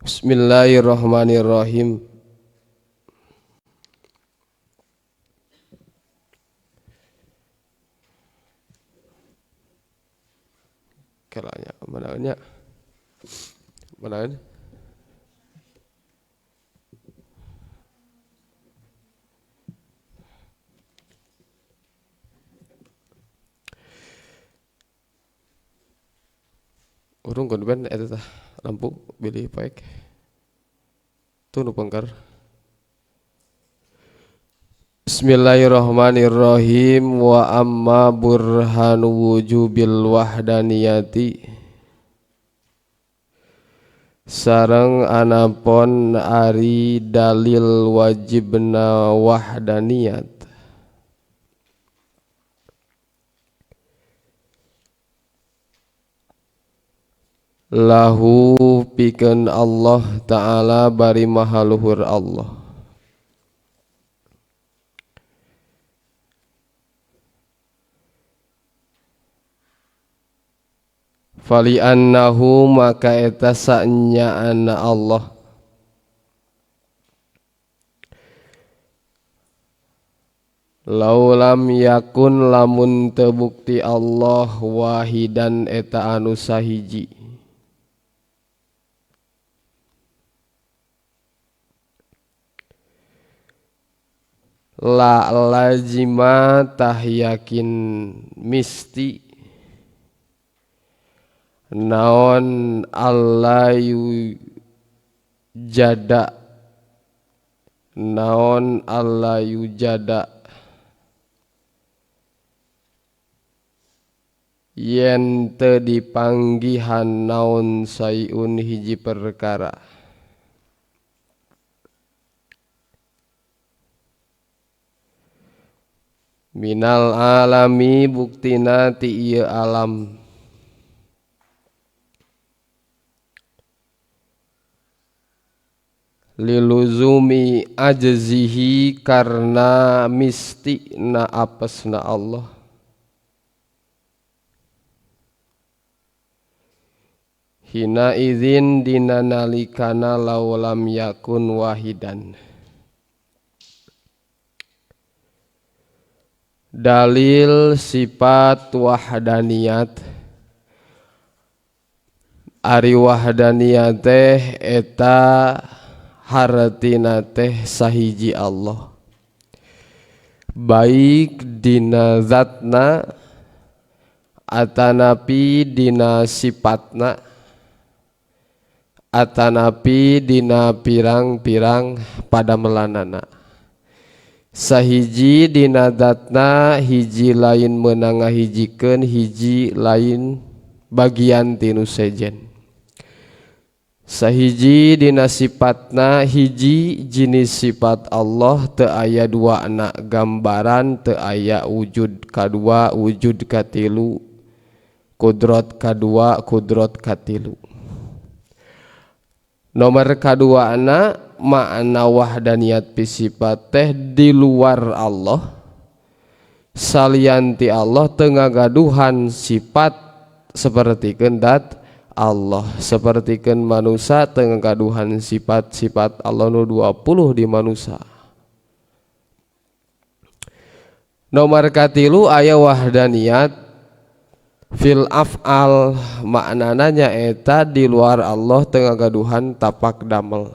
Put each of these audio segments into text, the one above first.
Bismillahirrahmanirrahim. Kalanya mananya urung konben eta tah lampu bilih paek tu nu pangkar. Bismillahirrahmanirrahim. Wa amma burhanu wujubil wahdaniyati sareng anapun ari dalil wajibna wahdaniyat lahu pikeun Allah Ta'ala bari mahaluhur Allah. Fali annahu maka eta sanyana Allah laulam yakun lamun tebukti Allah wahidan eta anu sahiji la lazima tah yakin misti naon Allah yujada naon Allah yujada yen teu dipanggihan naon sayun hiji perkara minal alami buktina ti ieu alam liluzumi ajzihi karena misti na apesna Allah hina izin dina nalikana laulam yakun wahidan. Dalil sifat wahdaniyat ari wahdaniyat teh eta hartina teh sahiji Allah baik dina zatna atanapi dina sifatna atanapi dina pirang-pirang pada melanana. Sahiji dina zatna hiji lain meunang ngahijikeun hiji lain bagian tinu sejen. Sahiji dina sifatna hiji jenis sifat Allah teu aya duana gambaran teu aya wujud kadua wujud katilu kudrat kadua kudrat katilu. Nomor kaduana makna wahdaniyat sifat teh di luar Allah salianti Allah teu ngagaduhan sifat sapertikeun dat Allah sapertikeun manusia teu ngagaduhan sifat-sifat Allah nu 20 di manusia. Nomor katilu aya wahdaniyat fil af'al maknana nyaeta di luar Allah teu ngagaduhan tapak damel.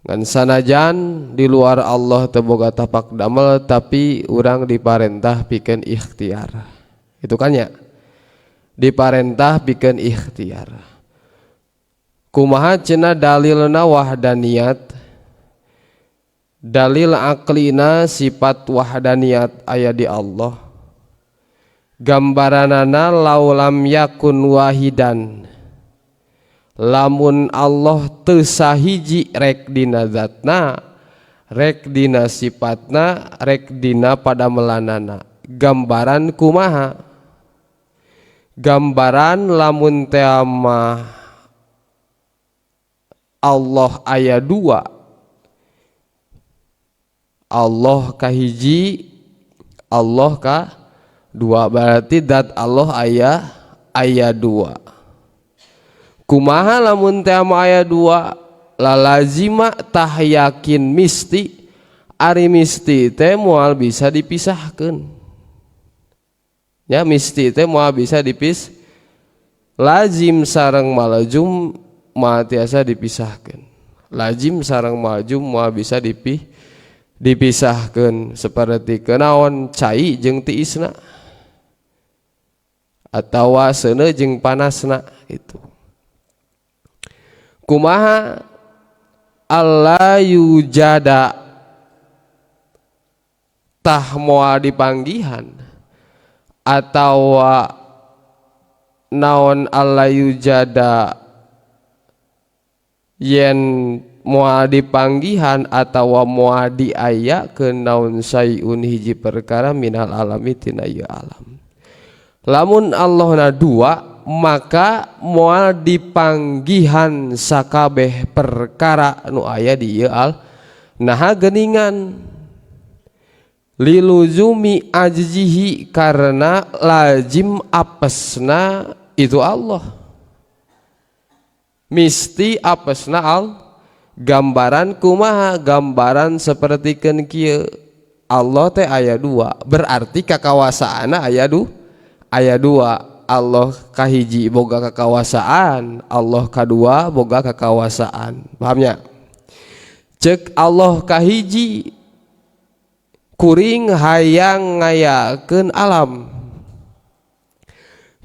Ngan sanajan di luar Allah teu boga tapak damel tapi urang diparentah pikeun ikhtiar. Itu kan ya? Diparentah pikeun ikhtiar. Kumaha cenah dalilna wahdaniyat? Dalil aklina sifat wahdaniyat aya di Allah. Gambaranana laulam yakun wahidan. Lamun Allah teu sahiji rek dina zatna, rek dina sifatna, rek dina pada melanana. Gambaran kumaha? Gambaran lamun tema Allah aya dua, Allah kahiji, Allah ka dua, berarti dat Allah aya dua. Kumaha lamun teh aya dua, lalazima tah yakin misti, ari misti teh moal bisa dipisahkeun. Ya misti teh moal bisa lazim sareng malajum moal tiasa dipisahkeun. Lazim sareng malajum moal bisa dipisahkeun saperti kenaon cai jeung tiisna atawa seuneu jeung panasna itu. Kumaha alla yujada tah moal dipanggihan atawa naon alla yujada yen moal dipanggihan atawa moal diayakeun naon sayun hiji perkara minal alami tina ieu alam. Lamun Allahna dua maka moal dipanggihan sakabeh perkara nu aya di ieu naha geuningan liluzumi ajzihi karena lazim apesna itu Allah. Misti apesna gambaran kumaha gambaran sapertikeun kieu Allah teh aya dua berarti kakawasaanna aya dua. Allah kahiji boga kakawasaan, Allah kadua boga kakawasaan. Pahamnya? Cek Allah kahiji kuring hayang ngayakeun alam,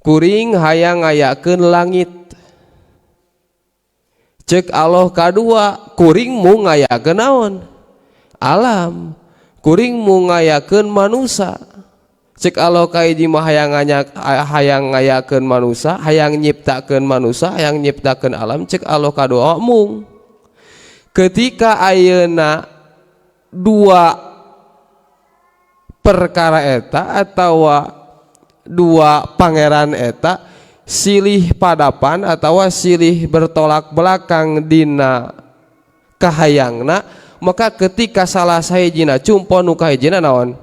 kuring hayang ngayakeun langit. Cek Allah kadua kuring mu ngayakeun naon? Alam. Kuring mu ngayakeun manusia. Cek Allah kahiji mah hayang ngayakeun manusia, hayang nyiptakeun manusia, hayang nyiptakeun alam. Cek Allah kadua mung. Ketika ayeuna dua perkara eta atawa dua pangeran eta silih padapan atawa silih bertolak belakang dina kahayangna, maka ketika salah sahijina cumpon nu kahijina naon?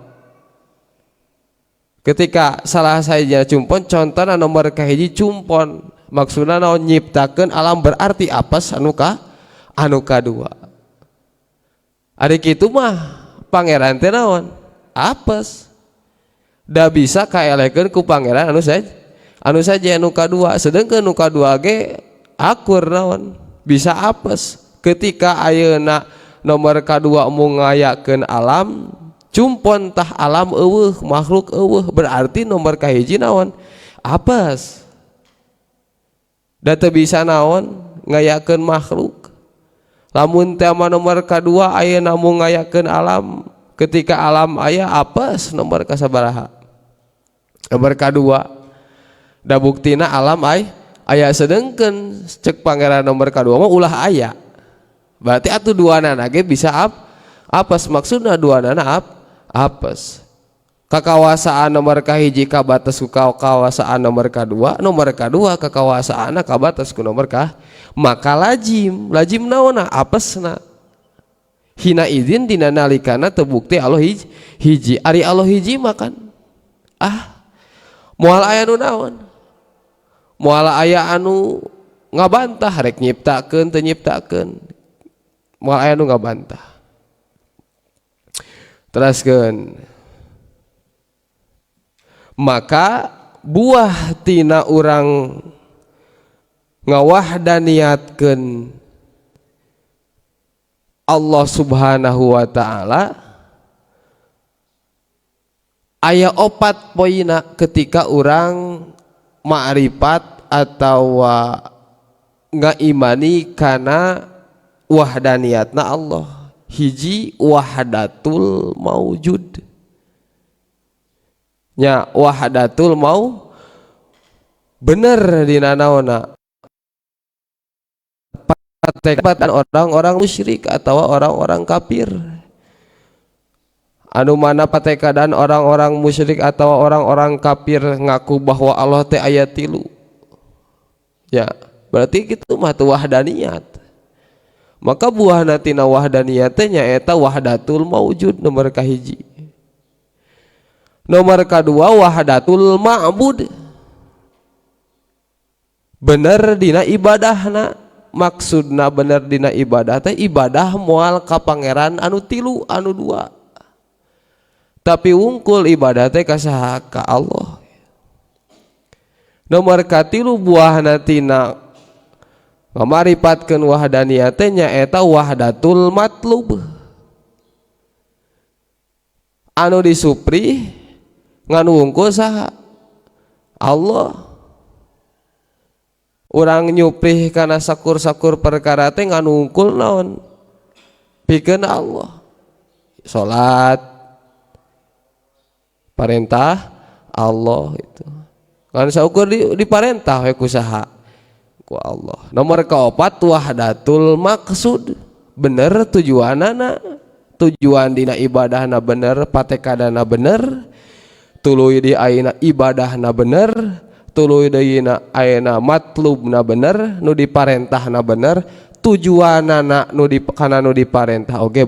Ketika salah sahijina cumpon, contohna nomor kahiji cumpon, maksudna naon? Nyiptakeun alam berarti apes anu kadua. Ari kitu mah pangeran teh naon? Apes. Da bisa kaelekeun ku pangeran anu saja anu kadua. Sedengkeun nu kadua ge akur naon? Bisa apes. Ketika ayeuna nomor kadua mu ngayakeun alam, cumpon tah alam eueuh, makhluk eueuh, berarti nomor kahiji naon? Apes. Da teu bisa naon? Ngayakeun makhluk. Lamun teh nomor kadua ayeuna mu ngayakeun alam, ketika alam aya apes nomor kasabaraha? Nomor kadua. Da buktina alam aya sedengkeun cek pangeran nomor kadua mah ulah aya. Berarti atuh duanana ge bisa apes, maksudna duanana apes. Kakawasaan nomor kahiji kabatas ku kakawasaan nomor kadua kakawasaanna kabatas ku nomor maka lazim naonna apesna. Hina izin dina nalikana terbukti Allah hiji. Ari Allah hiji makan moal aya nu naon? Moal aya anu ngabantah rek nyiptakeun teu nyiptakeun. Moal aya nu ngabantah. Teraskeun. Maka buah tina urang ngawahdaniatkeun Allah Subhanahu wa taala aya 4 poina ketika urang ma'rifat atawa ngaimani kana wahdaniyatna Allah. Hiji wahdatul maujud. Nya wahdatul mau bener dina naonna pateken orang-orang musyrik atau orang-orang kafir. Anu mana patekadan orang-orang musyrik atau orang-orang kafir ngaku bahwa Allah teh aya 3. Ya, berarti kitu mah teu wahdaniyat. Maka buahna tina wahdaniyat teh nyaeta wahdatul maujud nomor kahiji. Nomor kedua wahdatul ma'bud. bener dina ibadahna. Maksudna bener dina ibadah teh ibadah moal ka pangeran anu tilu anu dua, tapi wungkul ibadah teh ka saha? Ka Allah. Nomor katilu buahna tina ngamaripatkeun wahdaniyah teh nyaeta wahdatul matlub, anu disupri ngan wungkul saha? Allah. Urang nyuprih kana sakur-sakur perkara teh ngan wungkul naon? Pikeun Allah. Salat perintah Allah itu. Kan saukur diparentah we ku saha? Ku Allah. Nomor kaopat wahdatul maksud. Bener tujuanana, tujuan dina ibadahna bener, patekadana bener, tuluy di ayeuna ibadahna bener, tuluy deuna ayeuna matlubna bener, nu diparentahna bener, tujuanana nu diparentah oge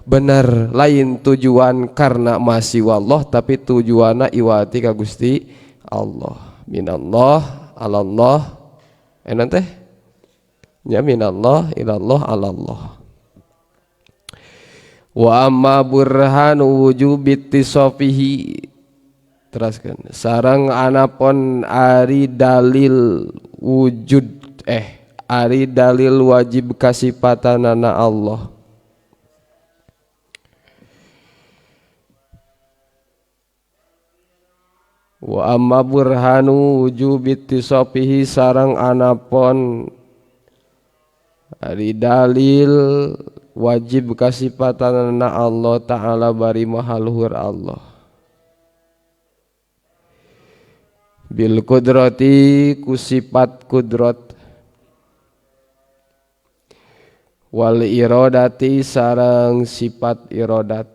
bener, lain tujuan karena masih wallah tapi tujuanna iwati ka Gusti Allah. Minallah alallah enan teh nya minallah ilallah alallah. Wa amma burhanu wujubit tisofihi, teraskan sareng anapun ari dalil wujud ari dalil wajib kasipatanana Allah. Wa amma burhanu wujubit tisofihi sareng anapun ari dalil wajib kasipatanana Allah Ta'ala bari maha luhur Allah. Bil kudrati ku sifat kudrat, wal irodati sareng sifat irodat,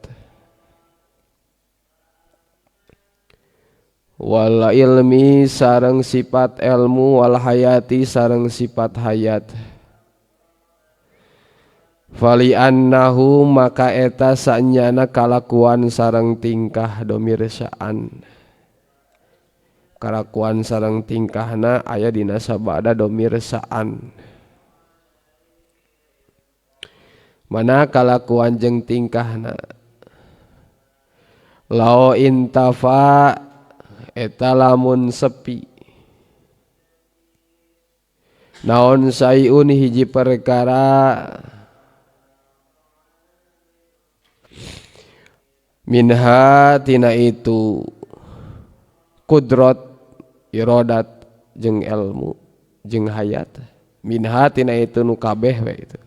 wal ilmi sareng sifat ilmu, wal hayati sareng sifat hayat. Fali annahu maka eta sanyana kalakuan sareng tingkah domir sya'an. Kalakuan sareng tingkahna aya dina sabada domir sya'an. Mana kalakuan jeung tingkahna? Lao intafa eta lamun sepi. Naon sayun hiji perkara minha tina itu kudrat irodat jeung ilmu jeung hayat. Minha tina itu nu kabeh we itu.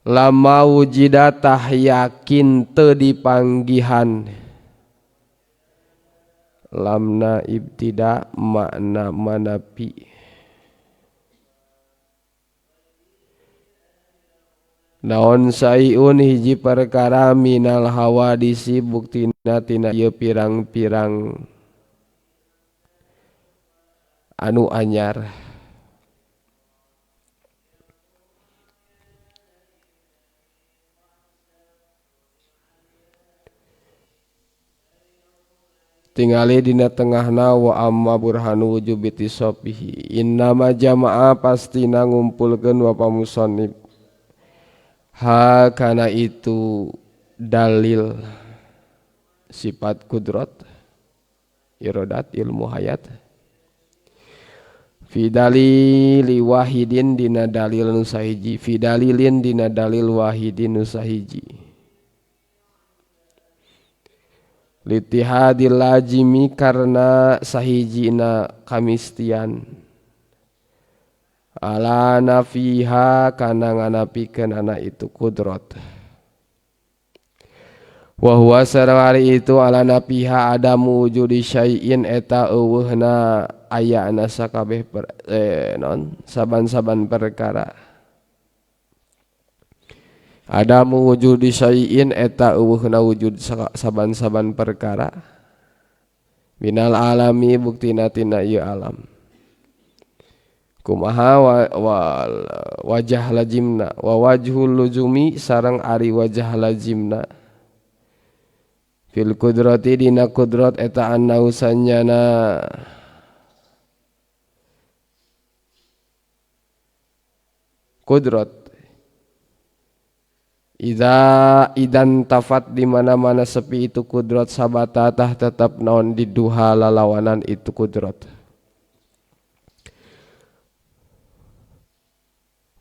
Lama wujida tah yakin teu dipanggihan. Lamna ibtida makna manapi. Naon sayun hiji perkara minal hawadisi buktina tina ieu pirang-pirang anu anyar. Tingali dina tengahna wa amma burhanu wujubi tisopihi. Innama jama'a pastina ngumpulkeun wa pamusannif ha kana itu dalil sifat kudrat irodat ilmu hayat fi dalili wahidin dina dalil nu sahiji, fi dalilin dina dalil wahidin nu sahiji, litihadil lazimi karna sahijina kamistian, ala nafiha kana nganapikeun anak itu kudrat, wa huwa sarwari itu ala nafiha adamu wujudi syai'in eta eueuhna aya ana sakabeh saban-saban perkara. Adamu wujudi syai'in eta eueuhna wujud saban-saban perkara. Minal alami buktina tina ieu alam. Kumaha wajah lazimna wa wajhul luzumi sareng ari wajah lazimna fil kudrati dina kudrat eta annausannyana kudrat idan tafat di mana-mana sepi itu kudrat sabata tah tetap naon di duha lalawanan itu kudrat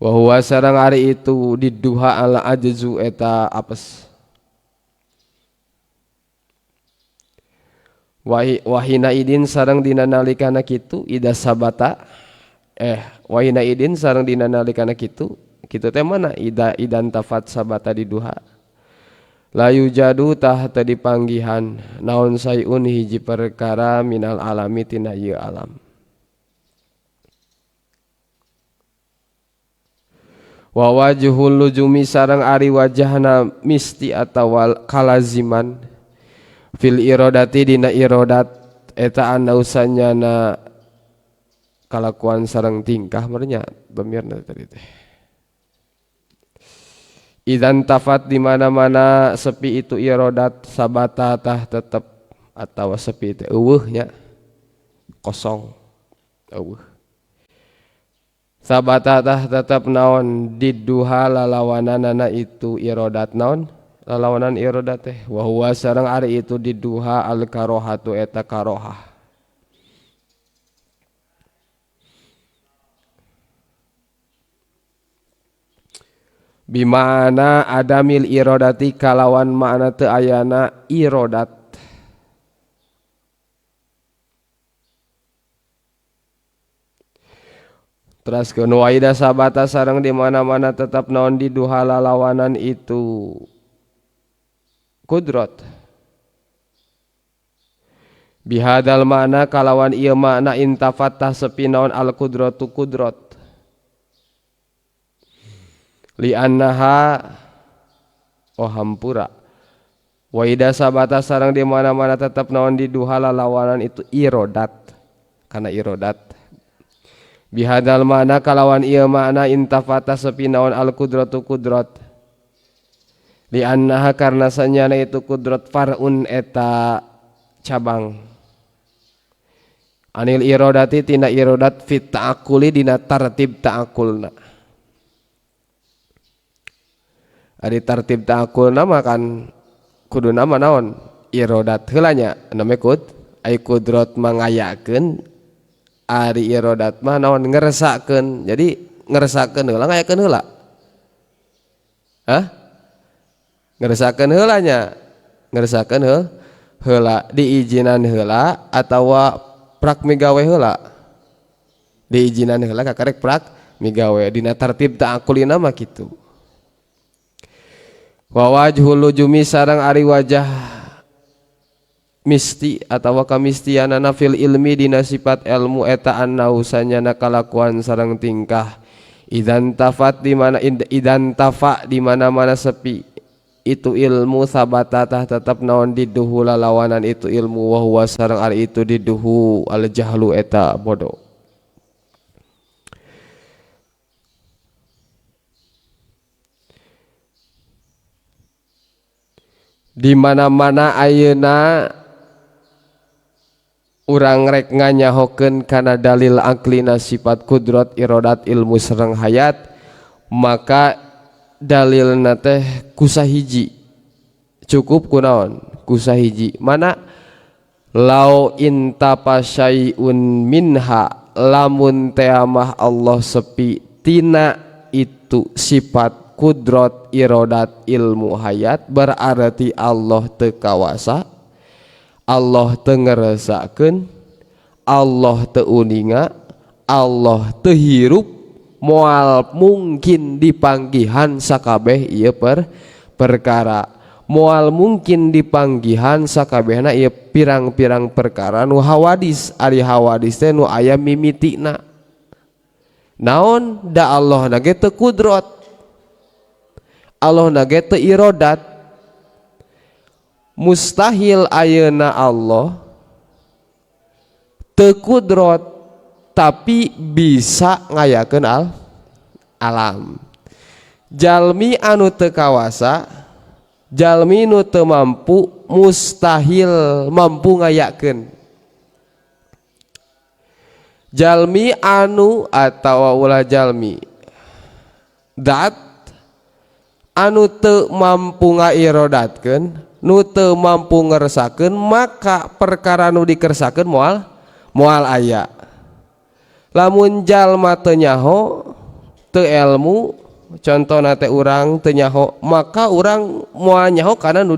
wa huwa sareng ari itu di duha ala ajzu eta apes wahina idin sareng dina nalikana kitu ida sabata wahina idin sareng dina nalikana kitu teh mana idan tafat sabata di duha layu jadu tah tadi panggihan naon sayun hiji perkara minal alami tina ieu alam wa wajhul lujumi sareng ari wajahna misti atawa kalaziman fil irodati dina irodat eta andausanyana kalakuan sareng tingkah merenya bemirna tadi teh idan tafat di mana-mana sepi itu irodat sabata tah tetep atawa sepi teh eueuh nya kosong eueuh sabata tah tetep naon di duha lalawananana itu irodat naon lalawanan irodat teh wa huwa sareng ari itu di duha al karohatu eta karohah bimana adamil irodati kalawan makna teu ayana irodat teraskeun waida sabata sareng di mana-mana tetap naon di duha lalawanan itu kudrat bihadal makna kalawan ieu makna intafatah sepi naon al kudratu kudrat li annaha hampura wa ida sabata sareng di mana-mana tetap naon di duha lalawanan itu irodat kana irodat bihadal makna kalawan ieu makna intafata sepi naon al kudratu kudrat li annaha karna sanyana itu kudrat farun eta cabang anil irodati tina irodat fit ta'akuli dina tartib ta'akulna ari tartib ta'akul nama kan kudu nama naon irodat heula nya name ai kudrat mangayakeun ari irodat mah naon ngresakeun jadi ngresakeun heula ngayakeun heula ngresakeun heula nya ngresakeun heula diijinan heula atawa prak migawe heula diijinan heula kakarek prak migawe dina tartib ta'akulina mah kitu wa wajhul lujumi sareng ari wajah misti atawa kamistianana fil ilmi dina sifat ilmu eta annausanyana kalakuan sareng tingkah idan tafat di mana idan tafa di mana-mana sepi itu ilmu sabata tah tetap naon di duhu lalawanan itu ilmu wa huwa sareng ari itu di duhu al jahlu eta bodoh di mana-mana ayeuna urang rek nganyahokeun kana dalil aklina sifat kudrat irodat ilmu sareng hayat maka dalilna teh kusahiji cukup kunaon kusahiji mana lau intapa syai'un minha lamun teamah Allah sepi tina itu sifat kudrat irodat ilmu hayat berarti Allah teu kawasa Allah teu ngarasakeun Allah teu uninga Allah teu hirup moal mungkin dipanggihan sakabeh ieu perkara moal mungkin dipanggihan sakabehna ieu pirang-pirang perkara nu hawadis ari hawadis teh nu aya mimitina naon da Allah na ge teu kudrat Allah nage teu irodat mustahil ayeuna Allah teu kudrat tapi bisa ngayakeun alam jalmi anu teu kawasa jalmi nu teu mampu mustahil mampu ngayakeun. Jalmi anu atawa ulah jalmi dat anu teu mampu ngairodatkeun, nu teu mampu ngeresakeun, maka perkara nu dikeresakeun moal aya. Lamun jalma teu nyaho, teu ilmu, contohna teh urang teu nyaho, maka urang moal nyaho kana nu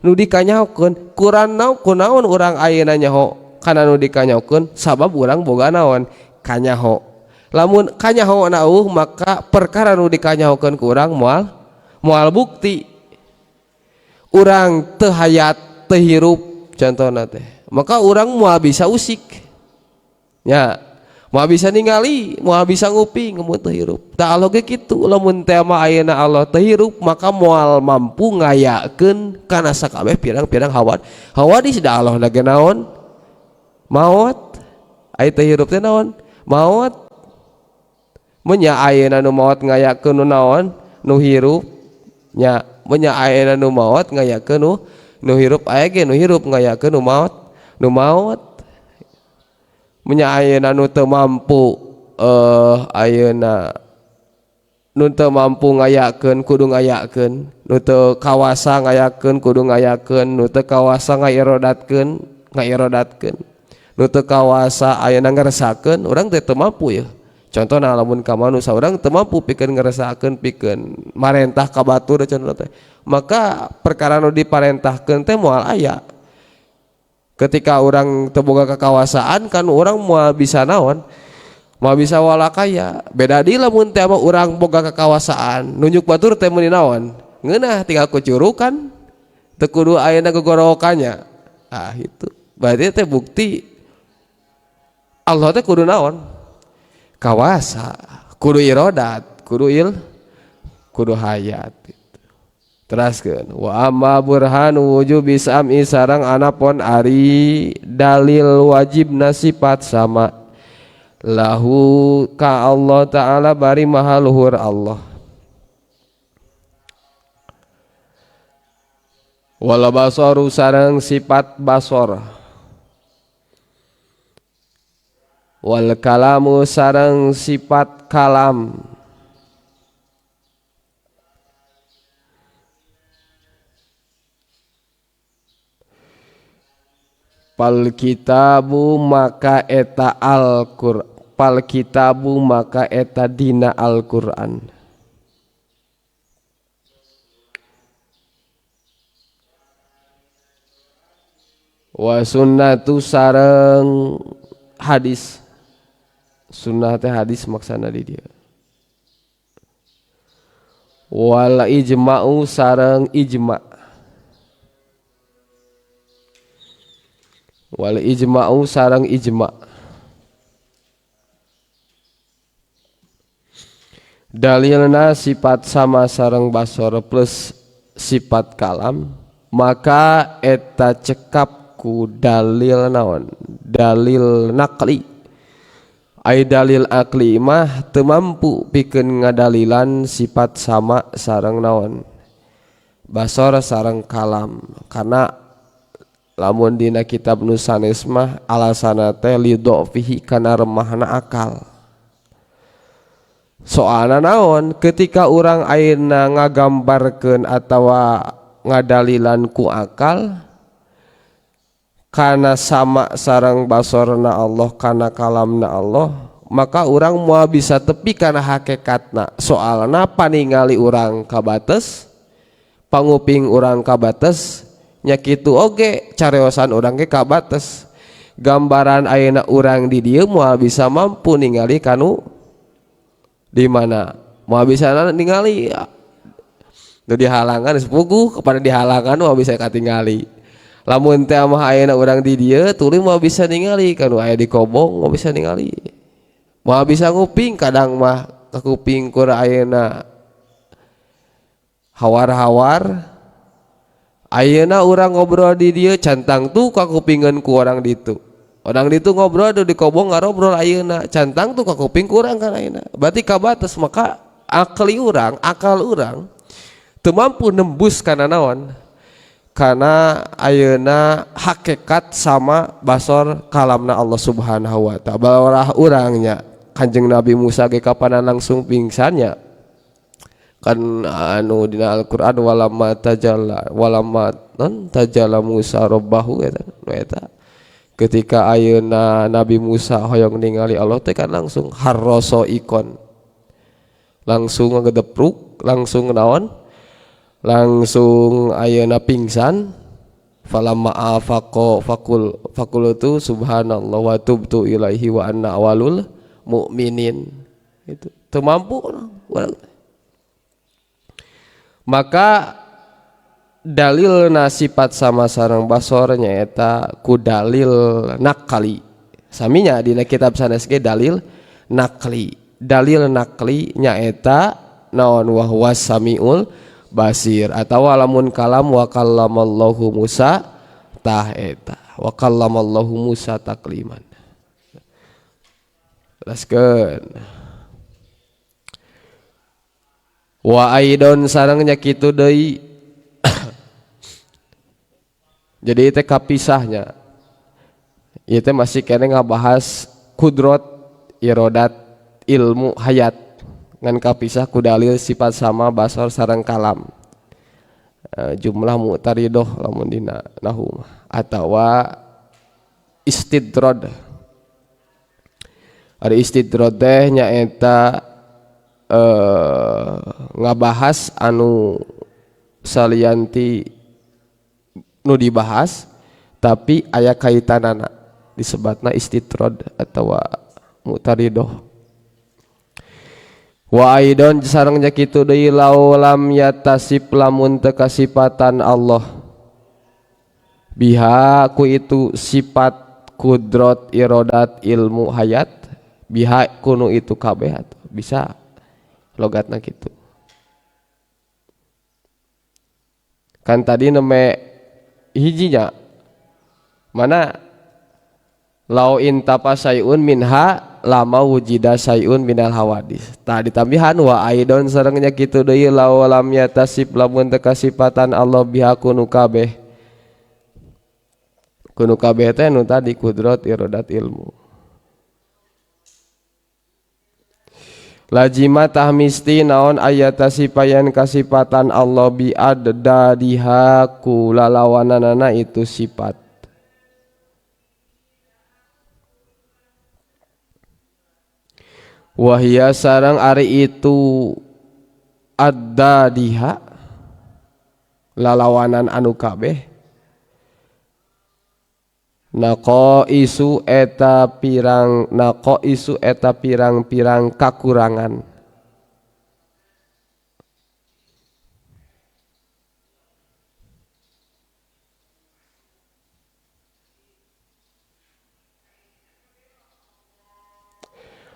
dikanyahokeun. Kunaon urang ayeuna nyaho kana nu dikanyahokeun? Sabab urang boga naon? Kanyaho. Lamun kanyaho na maka perkara nu dikanyahokeun ku urang moal bukti. Urang teu hayat teu hirup contohna teh, maka urang moal bisa usik. Ya, moal bisa ningali, moal bisa nguping mun teu hirup. Tah Allah ge kitu, lamun teh mah ayeuna Allah teu hirup, maka moal mampu ngayakeun kana sakabeh pirang-pirang hawadis da Allah na ge naon? Maot. Aya teu hirup teh naon? Maot. Mun nya ayeuna nu maot ngayakeun nu naon? Nu hirup. Nya mun nya ayeuna nu maot ngayakeun nu hirup, aya ge nu hirup ngayakeun nu maot. Mun nya ayeuna nu teu mampu ayeuna nu teu mampu ngayakeun kudu ngayakeun, nu teu kawasa ngayakeun kudu ngayakeun, nu teu kawasa ngairodatkeun, nu teu kawasa ayeuna ngarasakeun, urang teh teu mampu ya. Contohna lamun ka manusia urang teu mampu pikeun ngarasakeun, pikeun marentah ka batur contohna teh. Maka perkara nu diparentahkeun teh moal aya. Ketika orang teu boga kakawasaan kan urang moal bisa naon? Moal bisa walakaya. Beda deui lamun teh urang boga kakawasaan, nunjuk batur teh meuni naon? Ngeunah tinggal kucurukan. Teu kudu ayeuna gogorokannya. Ah itu. Berarti teh bukti Allah teh kudu naon? Kawasa, kudu irodat, kudu hayat gitu. Teraskeun wa amma burhanu wujubi sam'i sareng anapun ari dalil wajibna sifat sama lahu ka Allah taala bari maha luhur Allah. Wala basaru sareng sifat basor, wal kalamu sareng sifat kalam, pal kitabu maka eta Al-Qur'an, pal kitabu maka eta dina Al-Qur'an, wa sunnatu sareng hadis. Sunnah teh hadis maksana di dia. Wal ijma'u sareng ijma'. Wal ijma'u sareng ijma'. Dalilna sifat sama sareng basor plus sifat kalam, maka eta cekap ku dalil naon? Dalil naqli. Ai dalil akli mah teu mampu pikeun ngadalilan sifat sama sareng naon? Basor sareng kalam. Karena lamun dina kitab nu sanes mah alasana teh lidhofihi kana remahna akal. Soalna naon? Ketika urang ayeuna ngagambarkeun atawa ngadalilan ku akal kana sama sareng basorna Allah, kana kalamna Allah, maka urang moal bisa tepi kana hakikatna. Soalna paningali urang kabates, panguping urang kabates, nya kitu oge careosan urang ge kabates. Gambaran ayeuna urang di dieu moal bisa mampu ningali kanu di mana, moal bisa ningali nu dihalangan sepuguh kepada dihalangan moal bisa katingali. Lamun teh mah ayeuna urang di dieu tuluy moal bisa ningali kanu aya di kobong, moal bisa ningali, moal bisa nguping. Kadang mah kakuping kur ayeuna hawar-hawar, ayeuna urang ngobrol di dieu cantang tuh kakupingeun ku orang ditu. Orang ditu ngobrol di kobong ngarobrol ayeuna cantang tuh kakuping ku urang kan ayeuna. Berarti kabates, maka akal urang teu mampu nembus kana naon, karena ayeuna hakikat sama basor kalamna Allah Subhanahu wa ta'ala. Bawarah urangnya Kanjeng Nabi Musa ge kapanan langsung pingsannya kan anu dina Al-Qur'an walamma tajalla Musa rabbahu eta ketika ayeuna Nabi Musa hoyong ningali Allah teh kan langsung harroso ikon, langsung ngedepruk, langsung naon, langsung ayeuna pingsan. Falamma afaqo faqultu subhanallah wa tubtu ilaihi wa anna awalul mukminin. Itu teu mampu urang. Maka dalilna sifat sama sareng basor nyaeta ku dalil nakli. Saminya dina kitab sanes ge dalil nakli. Dalil nakli nyaeta naon wa huwas samiul basir atawa lamun kalam wa kallamallahu Musa tah eta wa kallamallahu Musa takliman. Teruskeun wa aidon sarengnya kitu deui. Jadi itu kapisahnya itu masih kena ngabahas kudrot irodat ilmu hayat ngan kapisah ku dalil sifat sama basor sareng kalam. Jumlah mu'taridoh lamun dina nahwu atawa istidrad. Ada istidrad teh nyaeta ngabahas anu salianti nu dibahas tapi aya kaitanana disebutna istidrad atawa mu'taridoh. Wa aidon sarengnya kitu deui laulam yatasib lamun teu kasipatan Allah biha ku itu sifat kudrot irodat ilmu hayat biha kunu itu kabeh bisa logatna kitu. Kan tadi neme hijinya mana lau intapa sayun minha lama wujida sayun minal hawadis. Tah ditambihan wa aidon sarengnya kitu deui lau lam yatasib lamun teu kasipatan Allah biha kunu kabeh. Kunu kabeh teh nu tadi kudrat irodat ilmu. Lajima tah misti naon ayatasipayan kasipatan Allah bi addadiha ku lalawananana itu sifat. Wahia sarang ari itu addadiha lalawanan anu kabeh nako isu eta pirang-pirang kakurangan.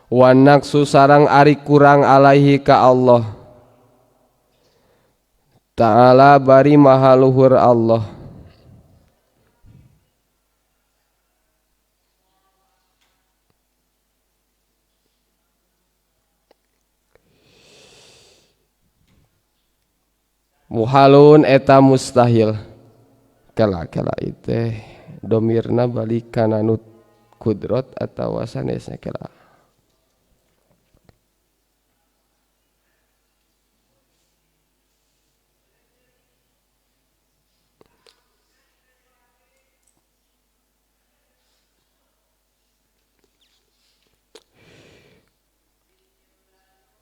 Wanaksu sarang ari kurang alaihi ka Allah Ta'ala bari maha luhur Allah. Muhalun eta mustahil. Kala itu domirna balik kana nut kudrot atawa sanesna kala.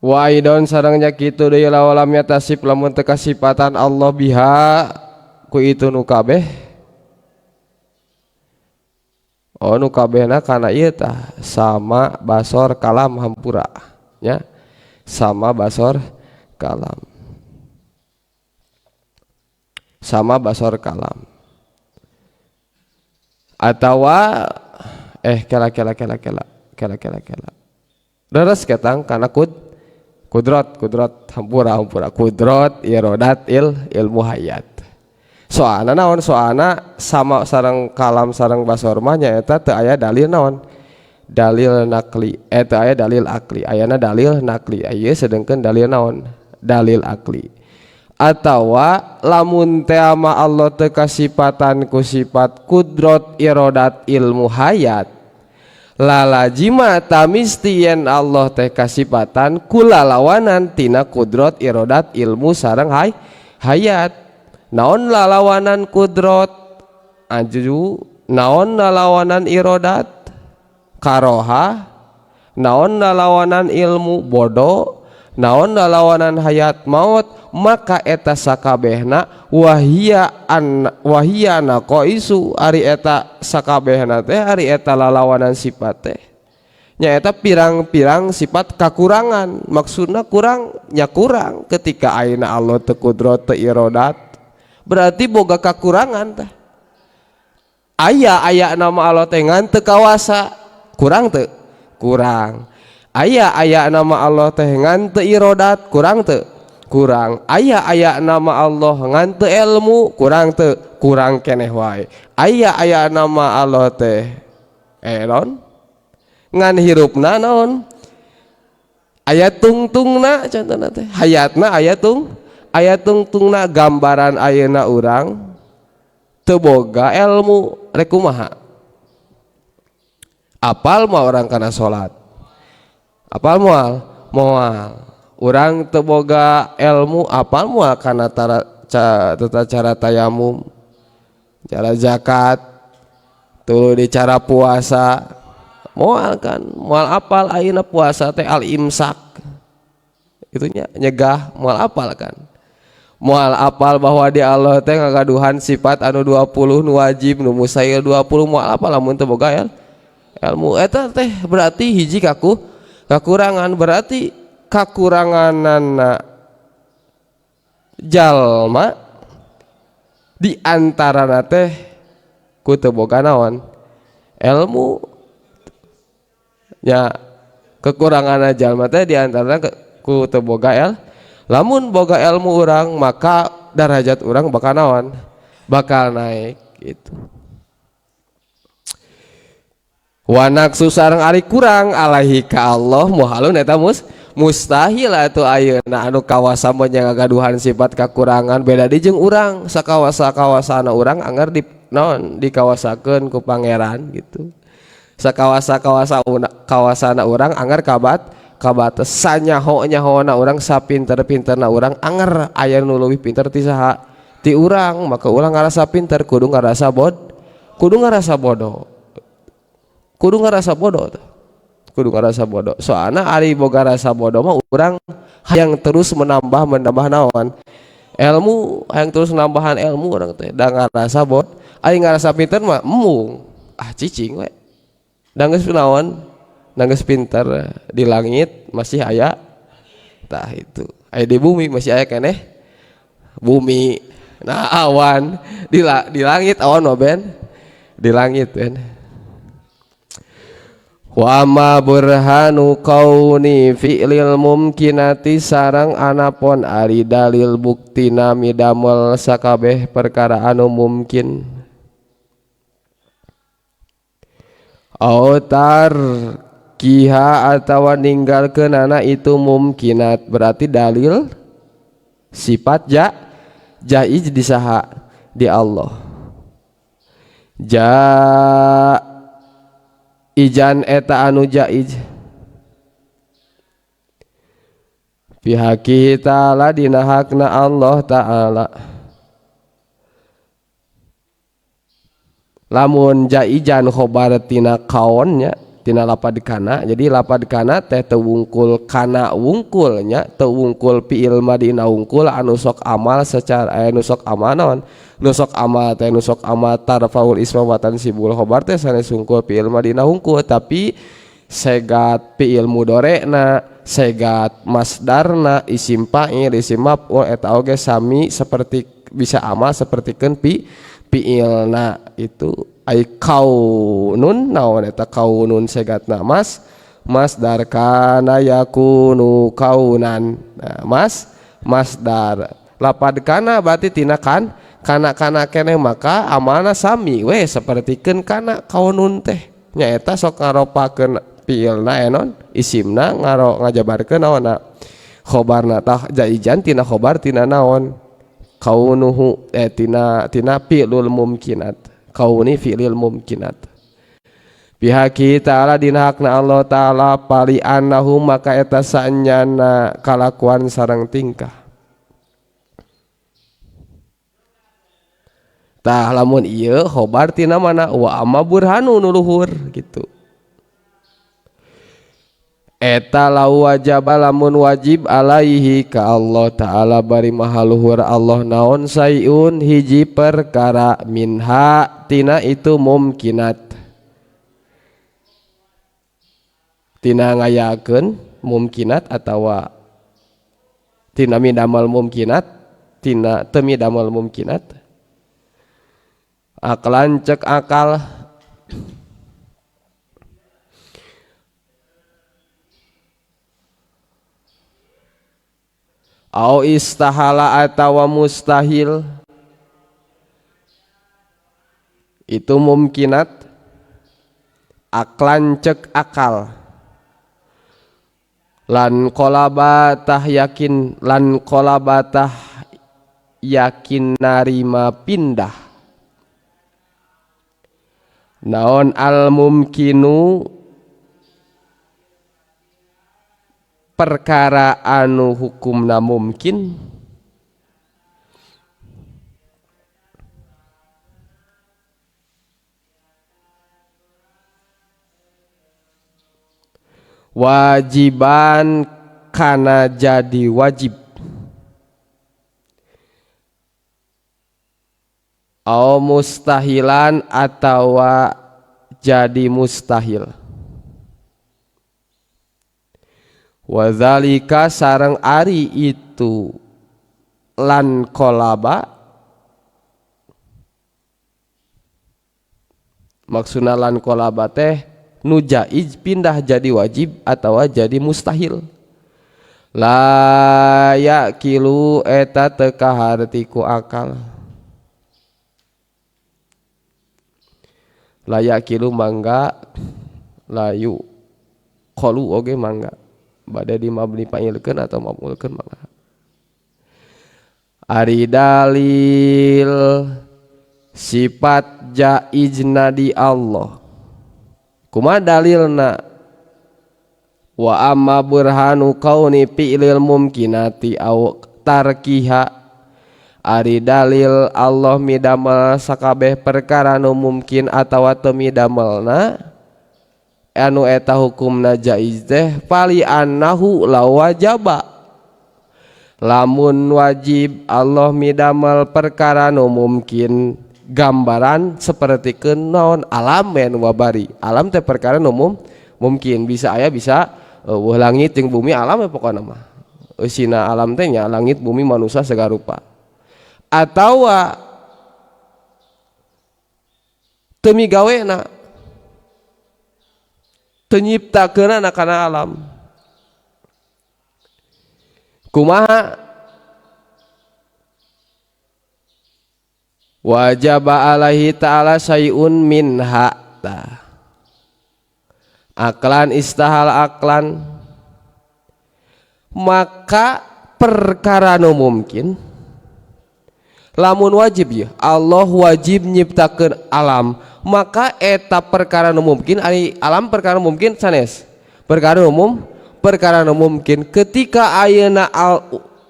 Wa aidon sarangnya kitu deui lawalam yatasib lamun teu kasipatan Allah biha ku itu nu kabeh. Oh nu kabehna kana ieu tah sama basor kalam hampura nya. Sama basor kalam. Sama basor kalam. Atawa kela. Deres ketang kana kudrat hampura kudrat irodat ilmu hayat. Soalna naon soalna sama sareng kalam sareng basor mah nyaeta teu aya dalil naon dalil nakli teu aya dalil akli ayana dalil nakli aya sedengkeun dalil naon dalil akli. atawa lamun teh ama Allah teu kasipatan ku sifat kudrot irodat ilmu hayat lalajima tamisti yen Allah teh kasipatan kulalawanan tina kudrot irodat ilmu sareng hayat. Naon lalawanan kudrot aju naon lalawanan irodat karoha naon lalawanan ilmu bodoh naon lalawanan hayat maut maka eta sakabehna wahia naqaisu ari eta sakabehna teh ari eta lalawanan sifat teh nyaeta pirang-pirang sifat kakurangan maksudna kurang nya kurang ketika ayeuna Allah teu kudrot teu irodat berarti boga kakurangan teh aya nama Allah teh ngan teu kawasa kurang teu kurang aya nama Allah teh ngan teu irodat kurang teu kurang aya nama Allah ngan teu ilmu kurang teu kurang keneh wae aya nama Allah teh non ngan hirupna naon aya tungtungna contohna teh hayatna aya tungtungna gambaran ayeuna urang teu boga ilmu rek kumaha apal mah orang kana salat apal moal urang teu boga ilmu apal moal kana tata cara tayamum cara zakat tuluy di cara puasa moal kan moal apal ayeuna puasa teh al imsak itu nyegah moal apal kan moal apal bahwa di Allah teh ngagaduhan sifat anu 20 nu wajib nu mustahil 20 moal apal lamun teu boga ilmu eta teh berarti hiji kakurangan berarti kakuranganna jalma di antarana teh ku teu boga naon ilmu nya kekuranganna jalma teh di antarana ku teu boga lamun boga ilmu urang maka derajat urang bakal naon bakal naik gitu wanaksu sareng ari kurang alaihi ka Allah muhalun eta mustahil atuh ayeuna anu kawasa nya ngagaduhan sifat kakurangan beda di jeung urang sakawasa-kawasana urang anggar di naon dikawasakeun ku pangeran gitu sakawasa-kawasana urang anggar kabates sanyaho-nyahona urang sapinter-pinterna urang anggar aya nu leuwih pinter ti saha ti urang maka urang ngarasa pinter kudu ngarasa bodoh soalna ari boga rasa bodoh mah urang hayang terus menambah naon ilmu hayang terus nambahan ilmu urang teh da ngarasa ari ngarasa pinter mah embung cicing we da geus naon nangis pintar di langit masih aya tah itu aya di bumi masih aya keneh bumi nah awan di langit awan mah ben di langit ben wa ma burhanu kauni fi'lil mumkinati sarang anapon ari dalil buktina midamel sakabeh perkara anu mungkin autar kiha atawa ninggalkeun anak itu mumkinat berarti dalil sifat jaiz di saha di Allah ijan eta anu jaiz pihaki ta'ala dina hakna Allah ta'ala lamun jaijan khobar tina kaonnya tina lapad kana jadi lapad kana teh teu wungkul kana wungkulnya teu wungkul fiil madina wungkul anu sok amal secara anu sok amal naon nu sok amal teh nu sok amal tarfaul isma wa tansibul khabar teh sanes wungkul fiil madina wungkul tapi segat fiil mudorena segat masdarna isim fa'il isim maf'ul eta oge sami seperti bisa amal sapertikeun fiilna itu ai kaunun naon eta kaunun segatna masdar kana yakunu kaunan nah, masdar lapad kana berarti tina kana keneh maka amalna sami we sapertikeun kana kaunun teh nyaeta sok ngaropakeun fiilna enon isimna ngajabarkeun naonna khobarna tah jaijan tina khobar tina naon kaunuhu tina fi'lul mumkinat, kauni fi'lil mumkinat bihaqi ta'ala dina hakna Allah ta'ala pali annahu maka eta saenyana kalakuan sareng tingkah. Tah lamun ieu khobar tina mana wa amma burhanu nu luhur gitu. Eta lau wajib lamun wajib alaihi ka Allah ta'ala bari maha luhur Allah naon sayun hiji perkara minha tina itu mumkinat, tina ngayakeun mumkinat atawa tina midamal mumkinat, tina teu midamal mumkinat. Aklan cek akal au istahala atawa mustahil itu mumkinat. Aklan cek akal lan qolabatah yakin, lan qolabatah yakin narima pindah naon al mumkinu perkara anu hukumna mungkin wajiban kana jadi wajib au mustahilan atawa jadi mustahil. Wazalika sareng ari itu lan kolaba maksudna lan kolaba teh nu jaiz pindah jadi wajib atawa jadi mustahil. La yakilu eta teu kaharti ku akal. La yakilu mangga layu qalu oge mangga bade di mabni fa'ilkeun atau maf'ulkeun mangga. Ari dalil sifat jaizna di Allah kumaha dalilna wa amma burhanu kauni fi'lil mumkinati aw tarkiha. Ari dalil Allah midamel sakabeh perkara nu mungkin atawa teu midamelna anu eta hukumna jaiz teh pali annahu la wajaba lamun wajib Allah midamel perkara nu mungkin. Gambaran sapertikeun naon alam men wabari, alam teh perkara nu mungkin bisa aya bisa langit jeung bumi alam ya pokona mah eusina alam teh nya langit bumi manusia sagarupa atawa teu migawena teu nyiptakeunna kana alam. Kumaha wajaba alaihi ta'ala sayun minha aklan istahal aklan maka perkara nu mungkin lamun wajib ya Allah wajib nyiptakeun alam maka eta perkara nu mungkin ari alam perkara mungkin sanes perkara umum perkara nu mungkin ketika ayeuna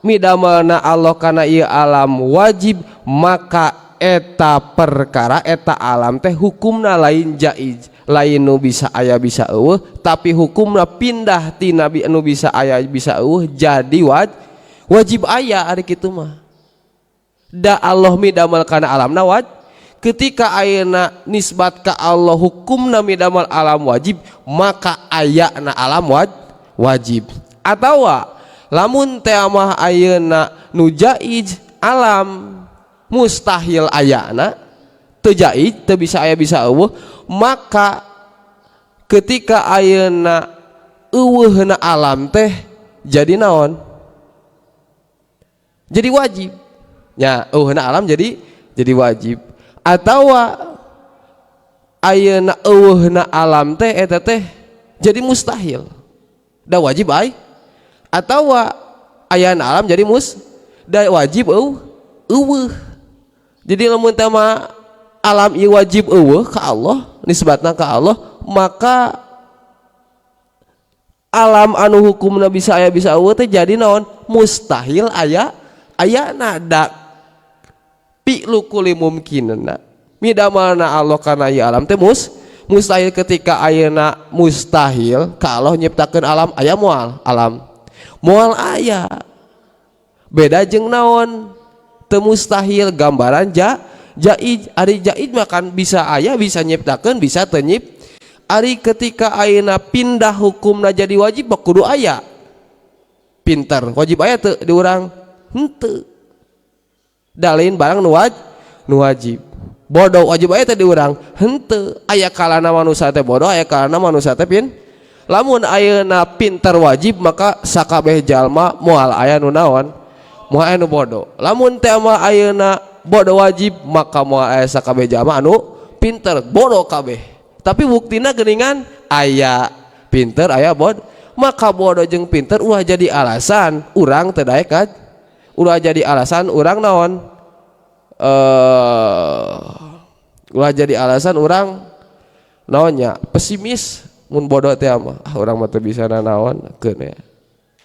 midamelna Allah kana ieu alam wajib maka eta perkara eta alam teh hukumna lain jaiz lain nu bisa aya bisa eueuh tapi hukumna pindah tina nu bisa aya bisa eueuh jadi wajib aya ari kitu mah da Allah midamel kana alamna ketika ayeuna nisbat ka Allah hukumna midamel alam wajib maka ayana alam wajib atawa lamun teh mah ayeuna nu jaiz alam mustahil ayana teu jaiz teu bisa aya bisa eueuh maka ketika ayeuna eueuhna alam teh jadi naon jadi wajib nya eueuhna alam jadi wajib atawa ayeuna eueuhna alam teh eta teh jadi mustahil da wajib ai atawa ayana alam jadi da wajib eueuh eueuh. Jadi lamun tema alam ieu wajib eueuh ka Allah, nisbatna ka Allah, maka alam anu hukumna bisa aya bisa eueuh teh jadi naon? Mustahil ayana da pi'lu kulli mumkinna. Midamalna Allah kana ieu alam teh mustahil ketika ayeuna mustahil ka Allah nyiptakeun alam aya moal alam. Moal aya. Beda jeung naon? Teu mustahil gambaran jaid. Ari jaid mah kan bisa aya bisa nyiptakeun bisa teu nyip. Ari ketika ayeuna pindah hukumna jadi wajib mah kudu aya. Pinter wajib aya teu di urang? Henteu. Dalin barang nu wajib. Bodoh wajib aya teh di urang? Henteu. Aya kalana manusia teh bodoh, aya kalana manusia teh lamun ayeuna pinter wajib maka sakabeh jalma moal aya nu naon? Moal aya nu bodoh. Lamun teh mah ayeuna bodoh wajib maka moal aya sakabeh jalma anu pinter, bodoh kabeh. Tapi buktina geuningan aya pinter aya bodoh. Maka bodoh jeung pinter ulah jadi alasan urang teu daek kan? Ulah jadi alasan urang naon? Ulah jadi alasan orang naonnya pesimis mun bodoh teh mah urang mah teu bisa naon keun ya.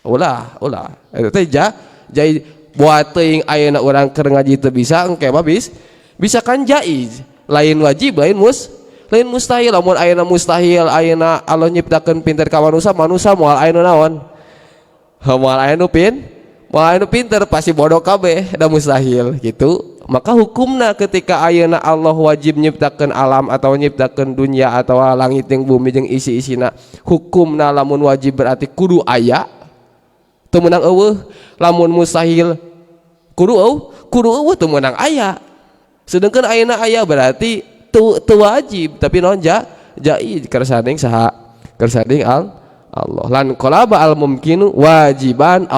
Ulah eta teh jai buat teuing ayeuna urang keur ngaji teu bisa engke mah bisa kan jaiz, lain wajib lain mustahil. Lamun ayeuna mustahil ayeuna Allah nyiptakeun pinter ka manusia moal aya nu naon? Moal aya nu pinter pasti bodoh kabeh da mustahil gitu. Maka hukumna ketika ayeuna Allah wajib nyiptakeun alam atau nyiptakeun dunia atau langit jeung bumi jeung isi-isina, hukumna lamun wajib berarti kudu aya teu meunang eueuh. Lamun mustahil kudu eueuh teu meunang aya. Sedengkeun ayeuna aya berarti teu wajib tapi naon jaiz kersanding saha? Kersanding Allah. Lan qalaba al mumkinu wajiban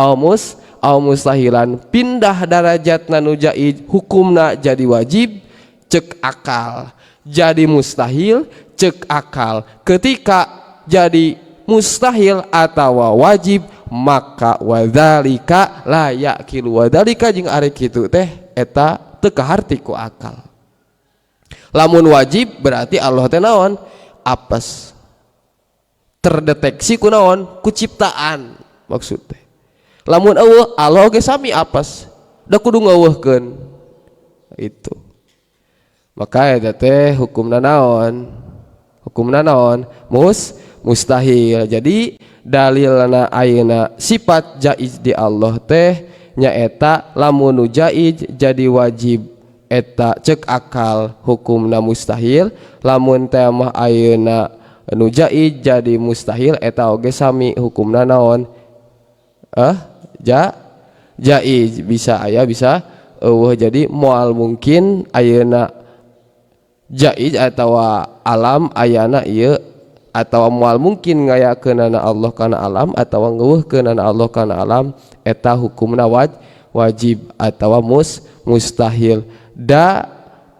aw mustahilan, pindah darajatna nu jaiz hukumna jadi wajib cek akal, jadi mustahil cek akal. Ketika jadi mustahil atawa wajib maka wadzalika la yaqilu, wadzalika jeung ari kitu teh eta teu kaharti ku akal. Lamun wajib berarti Allah teh naon? Apes, terdeteksi ku naon? Ku ciptaan maksud teh. Lamun eueuh Allah ge sami apes, da kudu ngeuweuhkeun itu. Maka eta teh hukumna naon? Hukumna naon? Mustahil. Jadi dalilna ayeuna sifat jaiz di Allah teh nyaeta lamun nu jaiz jadi wajib eta cek akal hukumna mustahil. Lamun teh mah ayeuna nu jaiz jadi mustahil eta oge sami hukumna naon? Jaiz, bisa aya bisa eueuh. Jadi moal mungkin ayeuna jaiz atawa alam ayana ieu atawa moal mungkin ngayakeunana Allah kana alam atawa ngeuweuhkeunana Allah kana alam eta hukumna wajib atawa mustahil. Da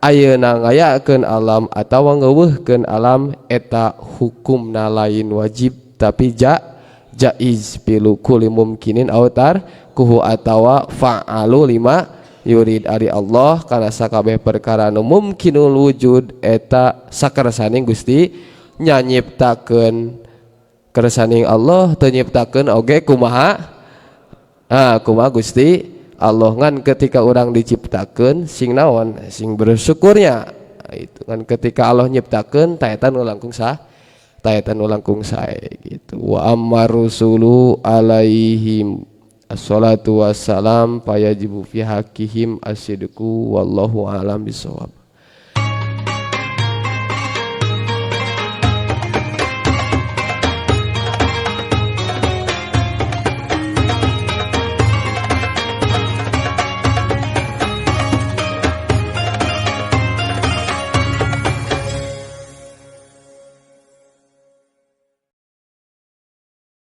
ayeuna ngayakeun alam atawa ngeuweuhkeun alam eta hukumna lain wajib tapi jaiz pilu kulli mumkinin autar kuhu atawa fa'alu lima yurid ari Allah kana sakabeh perkara nu mumkinul wujud eta sakersaning Gusti nyiptakeun. Kersaning Allah teu nyiptakeun oge kumaha? Kumaha Gusti Allah ngan ketika orang diciptakeun sing naon? Sing bersyukurnya. Itu kan ketika Allah nyiptakeun taetan nu langkung sae gitu. Wa ammar rusulu alaihim assalatu wassalam fayajibu fi haqqihim asidqu wallahu alam bisawab.